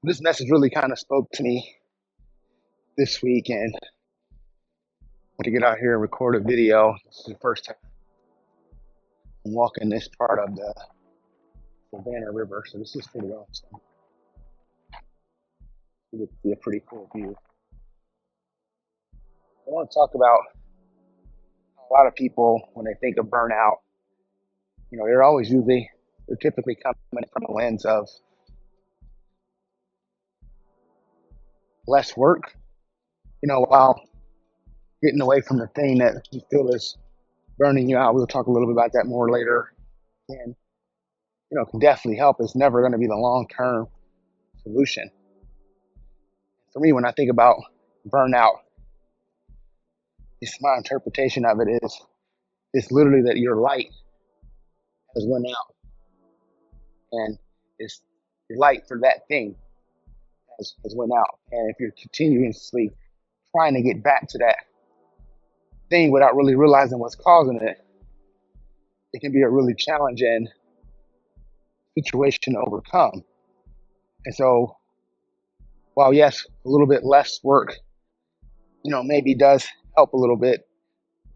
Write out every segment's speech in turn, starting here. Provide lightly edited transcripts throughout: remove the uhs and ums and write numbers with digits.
This message really kind of spoke to me this week, and I want to get out here and record a video. This is the first time I'm walking this part of the Savannah River, so this is pretty awesome. It would be a pretty cool view. I want to talk about a lot of people when they think of burnout. They're typically coming from a lens of less work. While getting away from the thing that you feel is burning you out. We'll talk a little bit about that more later. And can definitely help. It's never going to be the long-term solution. For me, when I think about burnout, it's my interpretation of it is it's literally that your light has went out, and it's your light for that thing has went out. And if you're continuously trying to get back to that thing without really realizing what's causing it, it can be a really challenging situation to overcome. And so, while yes, a little bit less work, maybe does help a little bit,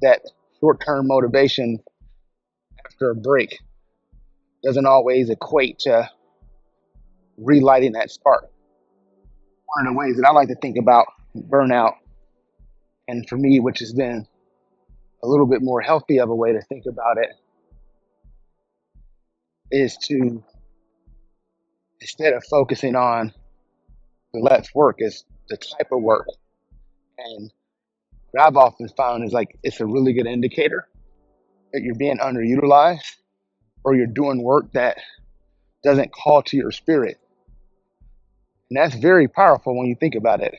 that short-term motivation after a break doesn't always equate to relighting that spark. One of the ways that I like to think about burnout, and for me, which has been a little bit more healthy of a way to think about it, is to, instead of focusing on the less work, is the type of work. And what I've often found is like it's a really good indicator that you're being underutilized or you're doing work that doesn't call to your spirit. And that's very powerful when you think about it,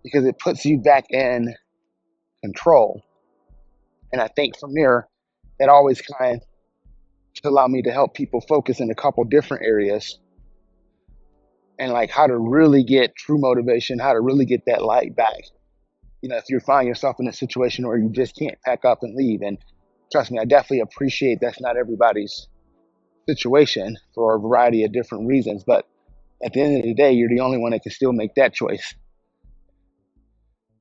because it puts you back in control. And I think from there, that always kind of allowed me to help people focus in a couple different areas, and like how to really get true motivation, how to really get that light back. If you find yourself in a situation where you just can't pack up and leave, and trust me, I definitely appreciate that's not everybody's situation for a variety of different reasons, but at the end of the day, you're the only one that can still make that choice.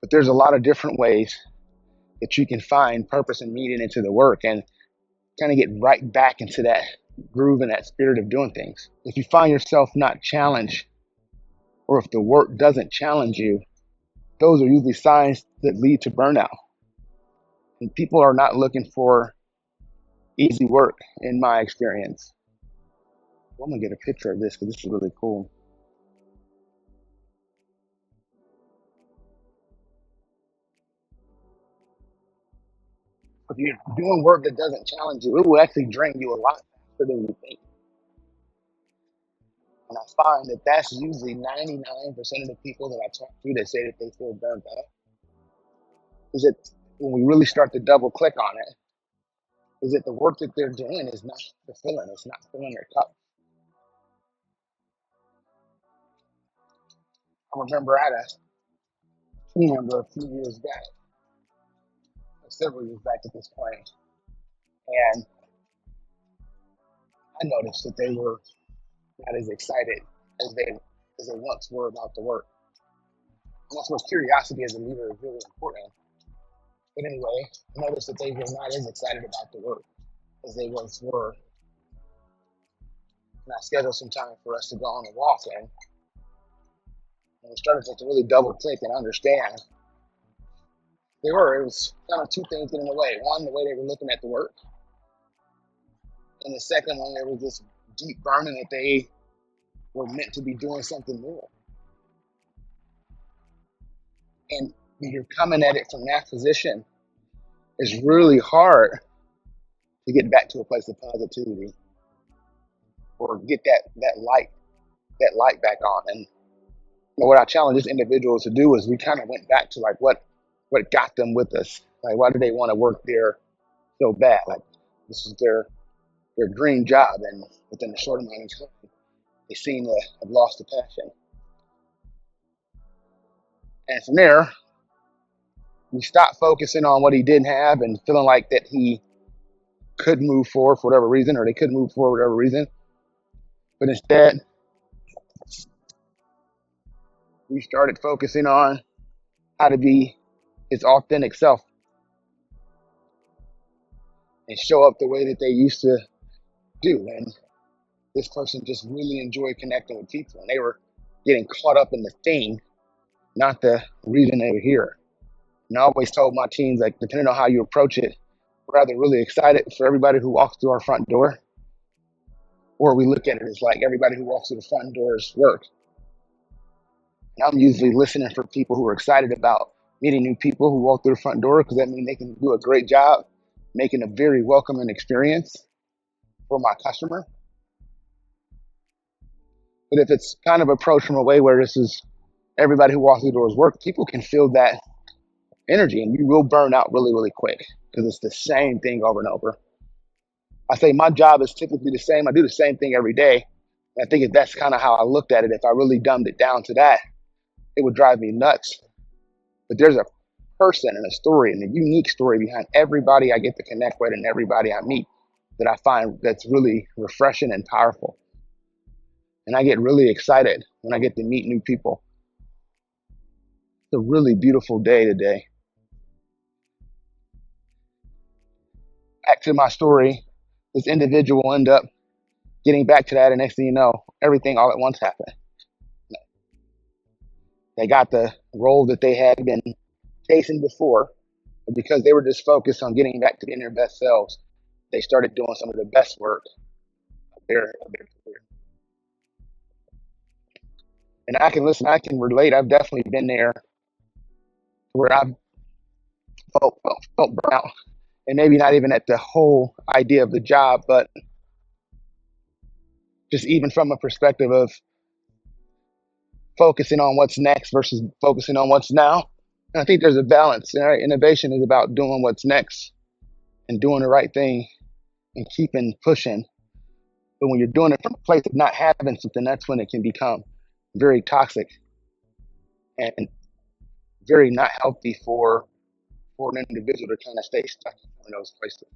But there's a lot of different ways that you can find purpose and meaning into the work and kind of get right back into that groove and that spirit of doing things. If you find yourself not challenged, or if the work doesn't challenge you, those are usually signs that lead to burnout. And people are not looking for easy work, in my experience. I'm gonna get a picture of this because this is really cool. If you're doing work that doesn't challenge you, it will actually drain you a lot faster than you think. And I find that that's usually 99% of the people that I talk to that say that they feel burnt out. Is that when we really start to double click on it, is that the work that they're doing is not fulfilling, it's not filling their cup. I remember I had a team member a few years back, several years back at this point, and I noticed that they were not as excited as they once were about the work. And that's where curiosity as a leader is really important. But anyway, I noticed that they were not as excited about the work as they once were. And I scheduled some time for us to go on a walk, and we started to really double click and understand. It was kind of two things getting in the way. One, the way they were looking at the work. And the second one, there was this deep burning that they were meant to be doing something more. And when you're coming at it from that position, it's really hard to get back to a place of positivity or get that light back on. And what I challenge this individual to do is we kind of went back to like what got them with us. Like, why do they want to work there so bad? Like, this is their dream job, and within a short amount of time, they seem to have lost the passion. And from there, we stopped focusing on what he didn't have and feeling like that he couldn't move forward for whatever reason, or they couldn't move forward for whatever reason. But instead, who started focusing on how to be his authentic self and show up the way that they used to do. And this person just really enjoyed connecting with people, and they were getting caught up in the thing, not the reason they were here. And I always told my teams, like, depending on how you approach it, we're either really excited for everybody who walks through our front door, or we look at it as like everybody who walks through the front door is work. And I'm usually listening for people who are excited about meeting new people who walk through the front door, because that means they can do a great job making a very welcoming experience for my customer. But if it's kind of approached from a way where this is everybody who walks through the doors work, people can feel that energy, and you will burn out really, really quick because it's the same thing over and over. I say my job is typically the same. I do the same thing every day. And I think that's kind of how I looked at it. If I really dumbed it down to that, it would drive me nuts. But there's a person and a story and a unique story behind everybody I get to connect with and everybody I meet that I find that's really refreshing and powerful. And I get really excited when I get to meet new people. It's a really beautiful day today. Back to my story, this individual ended up getting back to that, and next thing you know, everything all at once happened. They got the role that they had been chasing before, but because they were just focused on getting back to being their best selves, they started doing some of the best work of their career. And I can relate. I've definitely been there where I've felt burnout, and maybe not even at the whole idea of the job, but just even from a perspective of focusing on what's next versus focusing on what's now. And I think there's a balance. Right? Innovation is about doing what's next and doing the right thing and keeping pushing. But when you're doing it from a place of not having something, that's when it can become very toxic and very not healthy for an individual to kind of stay stuck in those places.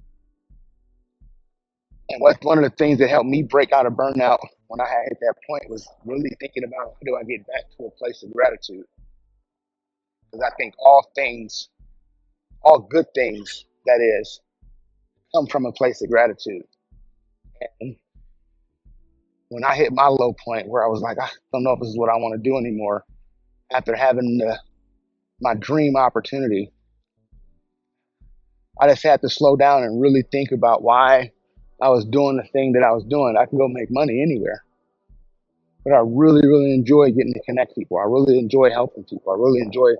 And one of the things that helped me break out of burnout when I had hit that point was really thinking about how do I get back to a place of gratitude? Because I think all good things, that is, come from a place of gratitude. And when I hit my low point where I was like, I don't know if this is what I want to do anymore, after having my dream opportunity, I just had to slow down and really think about why I was doing the thing that I was doing. I can go make money anywhere, but I really, really enjoy getting to connect people. I really enjoy helping people. I really enjoy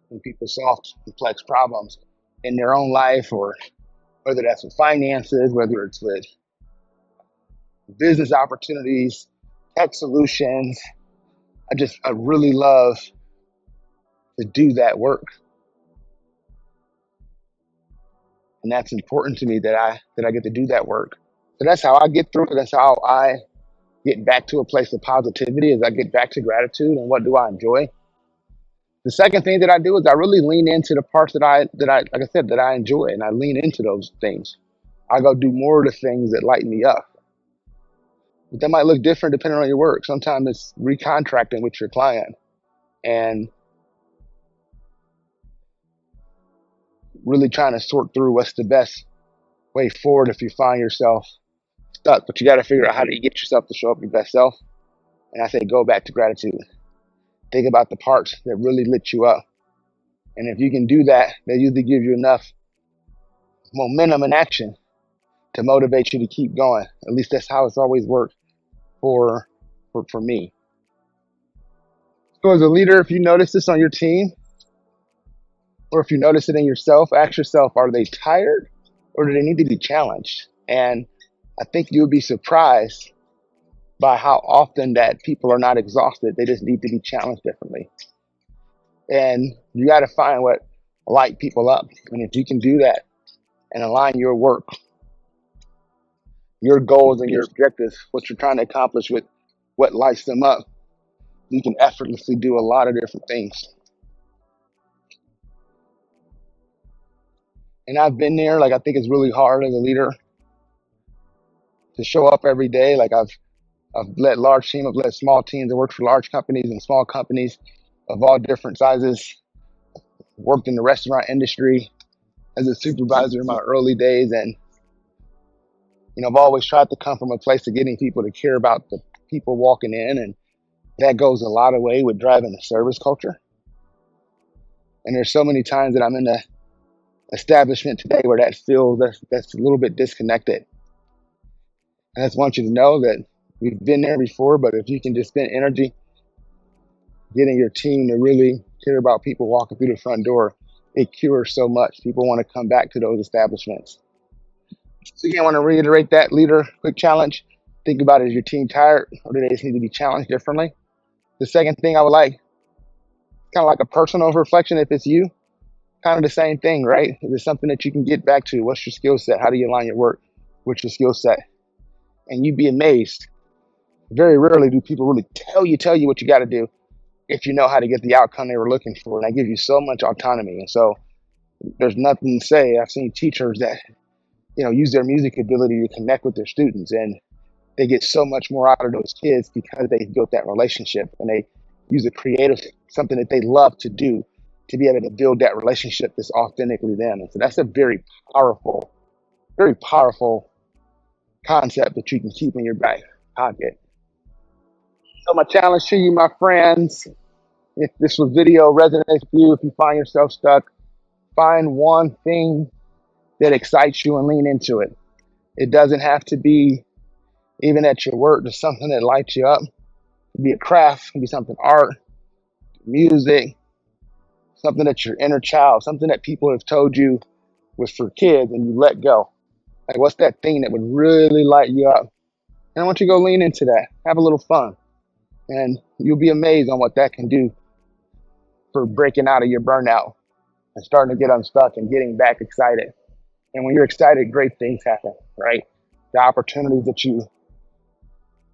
helping people solve complex problems in their own life, or whether that's with finances, whether it's with business opportunities, tech solutions. I really love to do that work. And that's important to me that I get to do that work. So that's how I get through it. That's how I get back to a place of positivity, as I get back to gratitude and what do I enjoy. The second thing that I do is I really lean into the parts that I like I said, that I enjoy, and I lean into those things. I go do more of the things that light me up. But that might look different depending on your work. Sometimes it's recontracting with your client and really trying to sort through what's the best way forward if you find yourself stuck. But you got to figure out how do you get yourself to show up your best self. And I say go back to gratitude. Think about the parts that really lit you up. And if you can do that, that usually gives you enough momentum and action to motivate you to keep going. At least that's how it's always worked for me. So as a leader, if you notice this on your team, or if you notice it in yourself, ask yourself, are they tired or do they need to be challenged? And I think you'll be surprised by how often that people are not exhausted. They just need to be challenged differently. And you got to find what light people up. And if you can do that and align your work, your goals and your objectives, what you're trying to accomplish with what lights them up, you can effortlessly do a lot of different things. And I've been there. Like, I think it's really hard as a leader to show up every day. Like, I've led large teams, I've led small teams. I worked for large companies and small companies of all different sizes. Worked in the restaurant industry as a supervisor in my early days, and I've always tried to come from a place of getting people to care about the people walking in, and that goes a lot of way with driving a service culture. And there's so many times that I'm in the establishment today where that feels that's a little bit disconnected. And I just want you to know that we've been there before, but if you can just spend energy getting your team to really care about people walking through the front door, it cures so much. People want to come back to those establishments. So again, I want to reiterate that leader quick challenge. Think about it, is your team tired, or do they just need to be challenged differently? The second thing I would like, kind of like a personal reflection, if it's you, kind of the same thing, right? Is it something that you can get back to? What's your skill set? How do you align your work with your skill set? And you'd be amazed. Very rarely do people really tell you what you got to do if you know how to get the outcome they were looking for. And that gives you so much autonomy. And so there's nothing to say. I've seen teachers that, use their music ability to connect with their students, and they get so much more out of those kids because they built that relationship, and they use a creative, something that they love to do, to be able to build that relationship that's authentically them. And so that's a very powerful concept that you can keep in your back pocket. So my challenge to you, my friends, if this video resonates with you, if you find yourself stuck, find one thing that excites you and lean into it. It doesn't have to be even at your work, just something that lights you up. It could be a craft, it could be something art, music, something that's your inner child, something that people have told you was for kids and you let go. Like, what's that thing that would really light you up? And I want you to go lean into that. Have a little fun. And you'll be amazed on what that can do for breaking out of your burnout and starting to get unstuck and getting back excited. And when you're excited, great things happen, right? The opportunities that you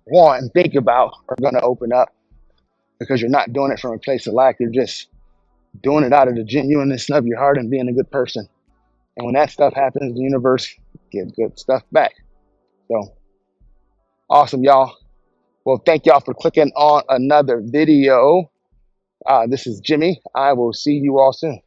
want and think about are going to open up because you're not doing it from a place of lack. You're just doing it out of the genuineness of your heart and being a good person. And when that stuff happens, the universe gives good stuff back. So awesome, y'all. Well, thank y'all for clicking on another video. This is Jimmy. I will see you all soon.